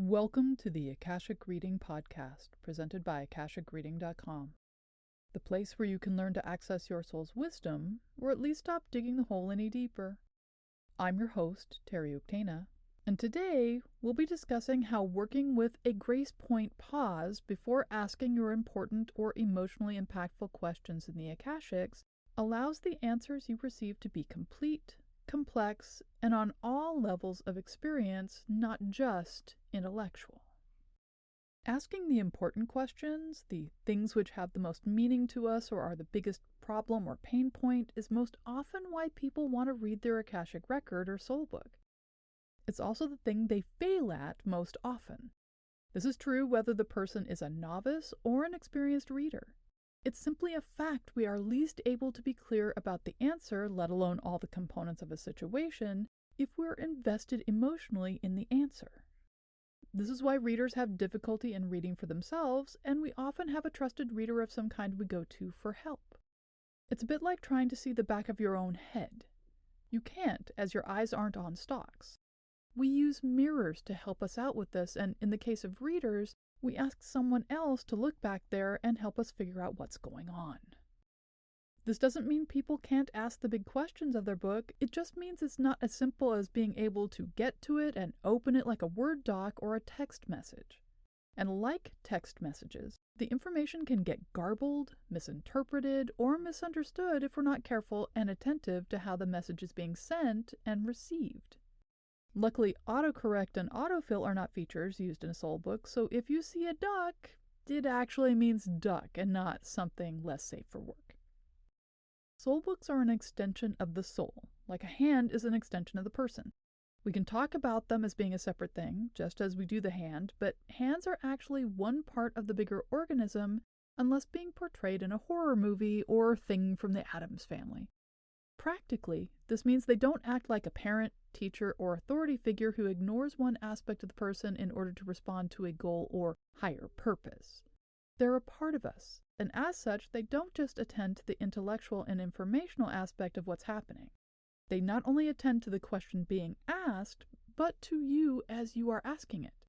Welcome to the Akashic Reading Podcast, presented by AkashicReading.com, the place where you can learn to access your soul's wisdom, or at least stop digging the hole any deeper. I'm your host, Terry Uktana, and today we'll be discussing how working with a grace point pause before asking your important or emotionally impactful questions in the Akashics allows the answers you receive to be complete, complex, and on all levels of experience, not just intellectual. Asking the important questions, the things which have the most meaning to us or are the biggest problem or pain point, is most often why people want to read their Akashic record or soul book. It's also the thing they fail at most often. This is true whether the person is a novice or an experienced reader. It's simply a fact we are least able to be clear about the answer, let alone all the components of a situation, if we're invested emotionally in the answer. This is why readers have difficulty in reading for themselves, and we often have a trusted reader of some kind we go to for help. It's a bit like trying to see the back of your own head. You can't, as your eyes aren't on stalks. We use mirrors to help us out with this, and in the case of readers, we ask someone else to look back there and help us figure out what's going on. This doesn't mean people can't ask the big questions of their book. It just means it's not as simple as being able to get to it and open it like a Word doc or a text message. And like text messages, the information can get garbled, misinterpreted, or misunderstood if we're not careful and attentive to how the message is being sent and received. Luckily, autocorrect and autofill are not features used in a soul book, so if you see a duck, it actually means duck and not something less safe for work. Soul books are an extension of the soul, like a hand is an extension of the person. We can talk about them as being a separate thing, just as we do the hand, but hands are actually one part of the bigger organism unless being portrayed in a horror movie or thing from the Addams Family. Practically, this means they don't act like a parent, teacher, or authority figure who ignores one aspect of the person in order to respond to a goal or higher purpose. They're a part of us, and as such, they don't just attend to the intellectual and informational aspect of what's happening. They not only attend to the question being asked, but to you as you are asking it.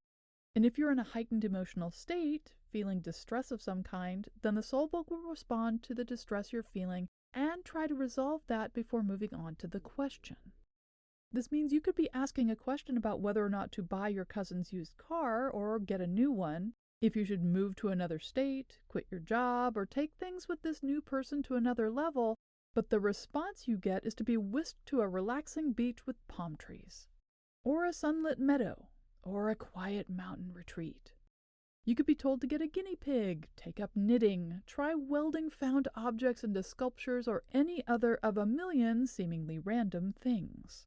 And if you're in a heightened emotional state, feeling distress of some kind, then the soul book will respond to the distress you're feeling and try to resolve that before moving on to the question. This means you could be asking a question about whether or not to buy your cousin's used car or get a new one, if you should move to another state, quit your job, or take things with this new person to another level, but the response you get is to be whisked to a relaxing beach with palm trees, or a sunlit meadow, or a quiet mountain retreat. You could be told to get a guinea pig, take up knitting, try welding found objects into sculptures, or any other of a million seemingly random things.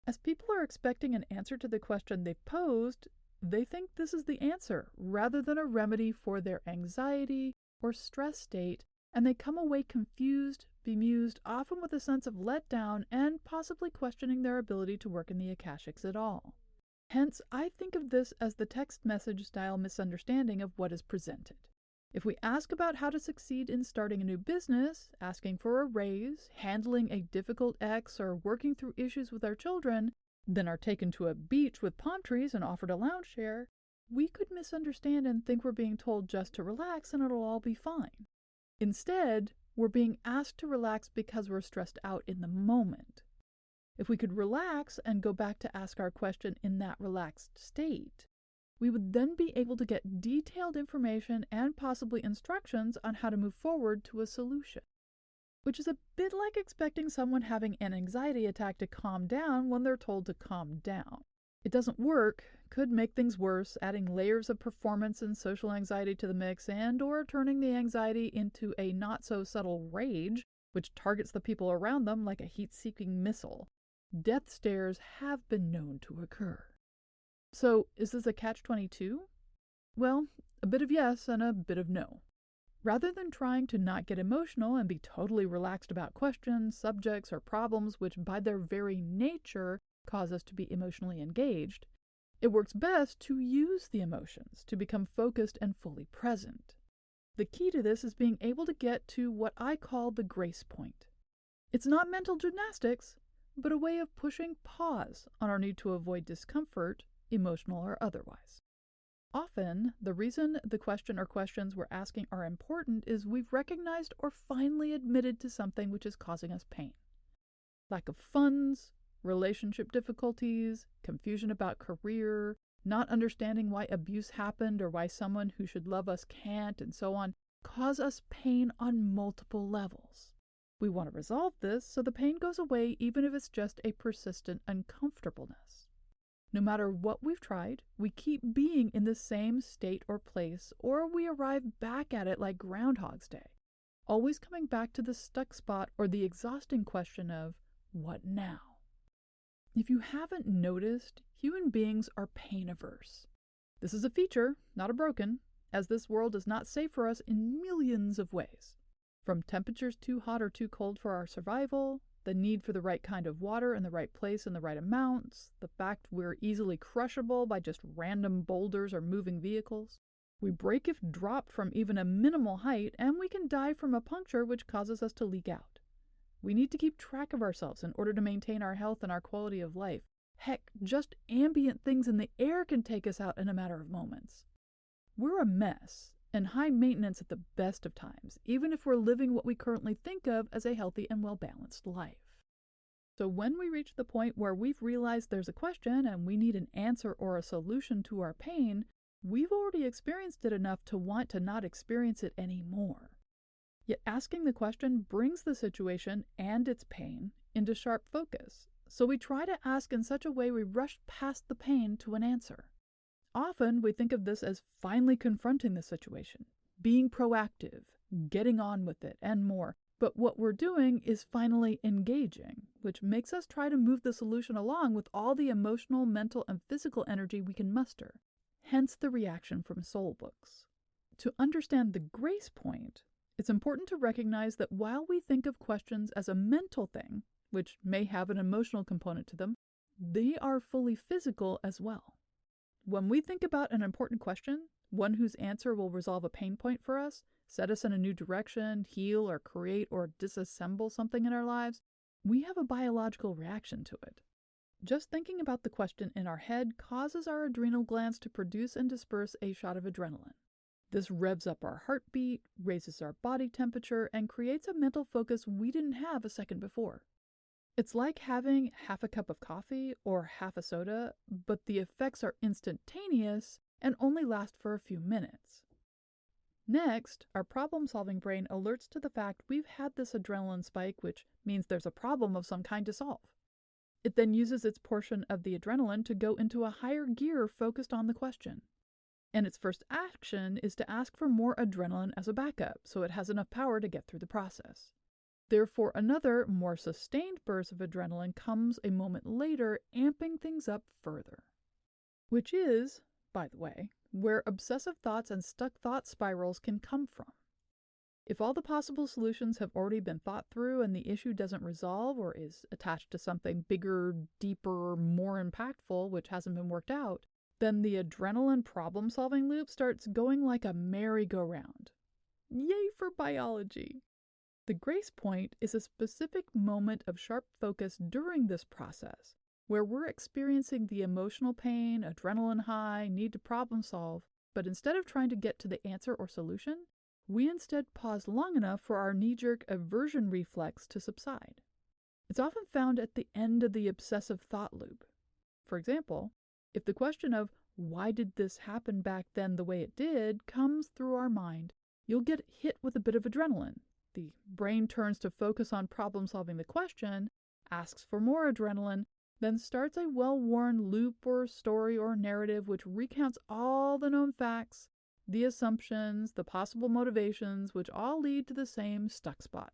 As people are expecting an answer to the question they've posed, they think this is the answer, rather than a remedy for their anxiety or stress state, and they come away confused, bemused, often with a sense of letdown, and possibly questioning their ability to work in the Akashics at all. Hence, I think of this as the text message style misunderstanding of what is presented. If we ask about how to succeed in starting a new business, asking for a raise, handling a difficult ex, or working through issues with our children, then are taken to a beach with palm trees and offered a lounge chair, we could misunderstand and think we're being told just to relax and it'll all be fine. Instead, we're being asked to relax because we're stressed out in the moment. If we could relax and go back to ask our question in that relaxed state, we would then be able to get detailed information and possibly instructions on how to move forward to a solution. Which is a bit like expecting someone having an anxiety attack to calm down when they're told to calm down. It doesn't work, could make things worse, adding layers of performance and social anxiety to the mix, and/or turning the anxiety into a not-so-subtle rage, which targets the people around them like a heat-seeking missile. Death stares have been known to occur. So, is this a catch-22? Well, a bit of yes and a bit of no. Rather than trying to not get emotional and be totally relaxed about questions, subjects, or problems which by their very nature cause us to be emotionally engaged, it works best to use the emotions to become focused and fully present. The key to this is being able to get to what I call the grace point. It's not mental gymnastics, but a way of pushing pause on our need to avoid discomfort, emotional or otherwise. Often, the reason the question or questions we're asking are important is we've recognized or finally admitted to something which is causing us pain. Lack of funds, relationship difficulties, confusion about career, not understanding why abuse happened or why someone who should love us can't, and so on, cause us pain on multiple levels. We want to resolve this so the pain goes away even if it's just a persistent uncomfortableness. No matter what we've tried, we keep being in the same state or place, or we arrive back at it like Groundhog's Day, always coming back to the stuck spot or the exhausting question of, what now? If you haven't noticed, human beings are pain averse. This is a feature, not a broken, as this world is not safe for us in millions of ways. From temperatures too hot or too cold for our survival, the need for the right kind of water in the right place in the right amounts, the fact we're easily crushable by just random boulders or moving vehicles. We break if dropped from even a minimal height, and we can die from a puncture which causes us to leak out. We need to keep track of ourselves in order to maintain our health and our quality of life. Heck, just ambient things in the air can take us out in a matter of moments. We're a mess, and high maintenance at the best of times, even if we're living what we currently think of as a healthy and well-balanced life. So when we reach the point where we've realized there's a question and we need an answer or a solution to our pain, we've already experienced it enough to want to not experience it anymore. Yet asking the question brings the situation and its pain into sharp focus, so we try to ask in such a way we rush past the pain to an answer. Often we think of this as finally confronting the situation, being proactive, getting on with it, and more. But what we're doing is finally engaging, which makes us try to move the solution along with all the emotional, mental, and physical energy we can muster. Hence the reaction from soul books. To understand the grace point, it's important to recognize that while we think of questions as a mental thing, which may have an emotional component to them, they are fully physical as well. When we think about an important question, one whose answer will resolve a pain point for us, set us in a new direction, heal or create or disassemble something in our lives, we have a biological reaction to it. Just thinking about the question in our head causes our adrenal glands to produce and disperse a shot of adrenaline. This revs up our heartbeat, raises our body temperature, and creates a mental focus we didn't have a second before. It's like having half a cup of coffee or half a soda, but the effects are instantaneous and only last for a few minutes. Next, our problem-solving brain alerts to the fact we've had this adrenaline spike, which means there's a problem of some kind to solve. It then uses its portion of the adrenaline to go into a higher gear focused on the question. And its first action is to ask for more adrenaline as a backup, so it has enough power to get through the process. Therefore, another, more sustained burst of adrenaline comes a moment later, amping things up further. Which is, by the way, where obsessive thoughts and stuck thought spirals can come from. If all the possible solutions have already been thought through and the issue doesn't resolve or is attached to something bigger, deeper, more impactful which hasn't been worked out, then the adrenaline problem-solving loop starts going like a merry-go-round. Yay for biology! The grace point is a specific moment of sharp focus during this process, where we're experiencing the emotional pain, adrenaline high, need to problem solve, but instead of trying to get to the answer or solution, we instead pause long enough for our knee-jerk aversion reflex to subside. It's often found at the end of the obsessive thought loop. For example, if the question of why did this happen back then the way it did comes through our mind, you'll get hit with a bit of adrenaline. The brain turns to focus on problem-solving the question, asks for more adrenaline, then starts a well-worn loop or story or narrative which recounts all the known facts, the assumptions, the possible motivations, which all lead to the same stuck spot.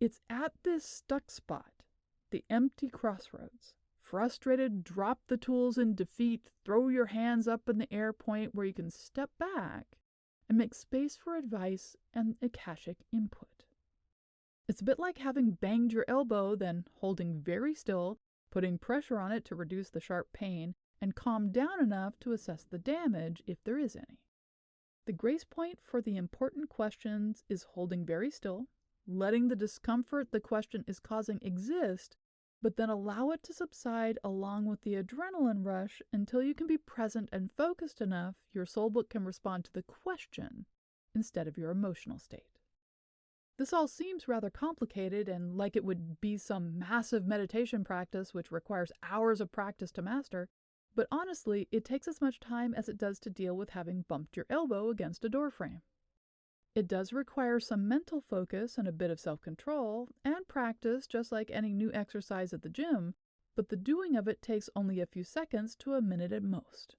It's at this stuck spot, the empty crossroads, frustrated, drop the tools in defeat, throw your hands up in the air point where you can step back and make space for advice and Akashic input. It's a bit like having banged your elbow, then holding very still, putting pressure on it to reduce the sharp pain, and calm down enough to assess the damage if there is any. The grace point for the important questions is holding very still, letting the discomfort the question is causing exist, but then allow it to subside along with the adrenaline rush until you can be present and focused enough your soul book can respond to the question instead of your emotional state. This all seems rather complicated and like it would be some massive meditation practice which requires hours of practice to master, but honestly, it takes as much time as it does to deal with having bumped your elbow against a door frame. It does require some mental focus and a bit of self-control and practice just like any new exercise at the gym, but the doing of it takes only a few seconds to a minute at most.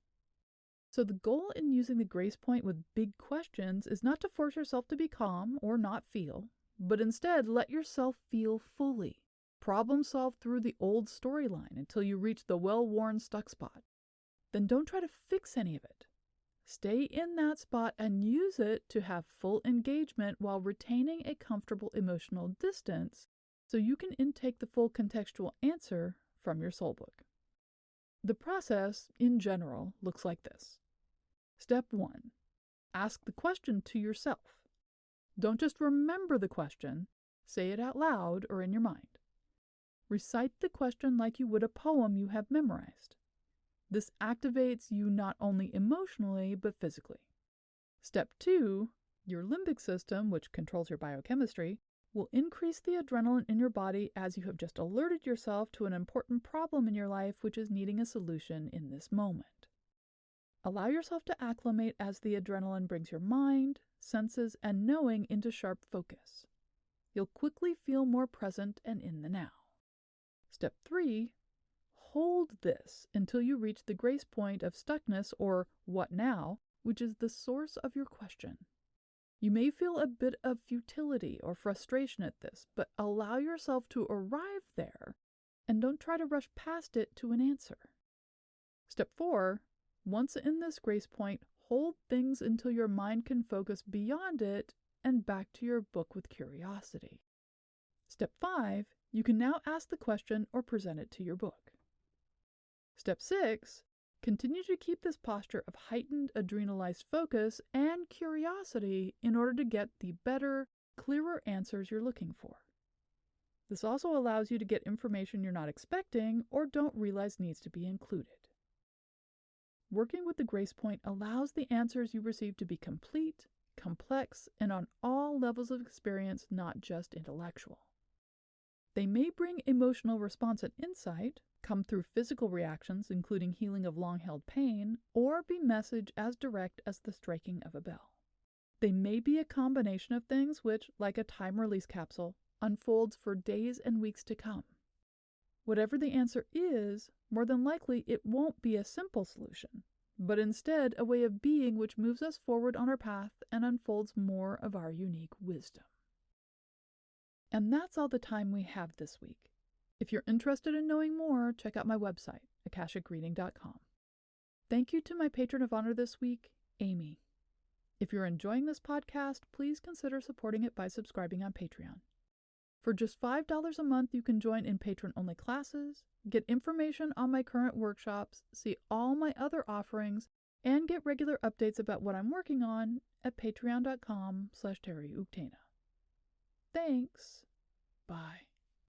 So the goal in using the grace point with big questions is not to force yourself to be calm or not feel, but instead let yourself feel fully. Problem solve through the old storyline until you reach the well-worn stuck spot. Then don't try to fix any of it. Stay in that spot and use it to have full engagement while retaining a comfortable emotional distance so you can intake the full contextual answer from your soul book. The process, in general, looks like this. Step 1. Ask the question to yourself. Don't just remember the question, say it out loud or in your mind. Recite the question like you would a poem you have memorized. This activates you not only emotionally, but physically. Step 2, your limbic system, which controls your biochemistry, will increase the adrenaline in your body as you have just alerted yourself to an important problem in your life which is needing a solution in this moment. Allow yourself to acclimate as the adrenaline brings your mind, senses, and knowing into sharp focus. You'll quickly feel more present and in the now. Step 3, hold this until you reach the grace point of stuckness, or what now, which is the source of your question. You may feel a bit of futility or frustration at this, but allow yourself to arrive there and don't try to rush past it to an answer. Step 4, once in this grace point, hold things until your mind can focus beyond it and back to your book with curiosity. Step 5, you can now ask the question or present it to your book. Step 6, continue to keep this posture of heightened adrenalized focus and curiosity in order to get the better, clearer answers you're looking for. This also allows you to get information you're not expecting or don't realize needs to be included. Working with the grace point allows the answers you receive to be complete, complex, and on all levels of experience, not just intellectual. They may bring emotional response and insight, come through physical reactions including healing of long-held pain, or be message as direct as the striking of a bell. They may be a combination of things which, like a time-release capsule, unfolds for days and weeks to come. Whatever the answer is, more than likely it won't be a simple solution, but instead a way of being which moves us forward on our path and unfolds more of our unique wisdom. And that's all the time we have this week. If you're interested in knowing more, check out my website, akashicreading.com. Thank you to my patron of honor this week, Amy. If you're enjoying this podcast, please consider supporting it by subscribing on Patreon. For just $5 a month, you can join in patron-only classes, get information on my current workshops, see all my other offerings, and get regular updates about what I'm working on at patreon.com/terryuktana. Thanks. Bye.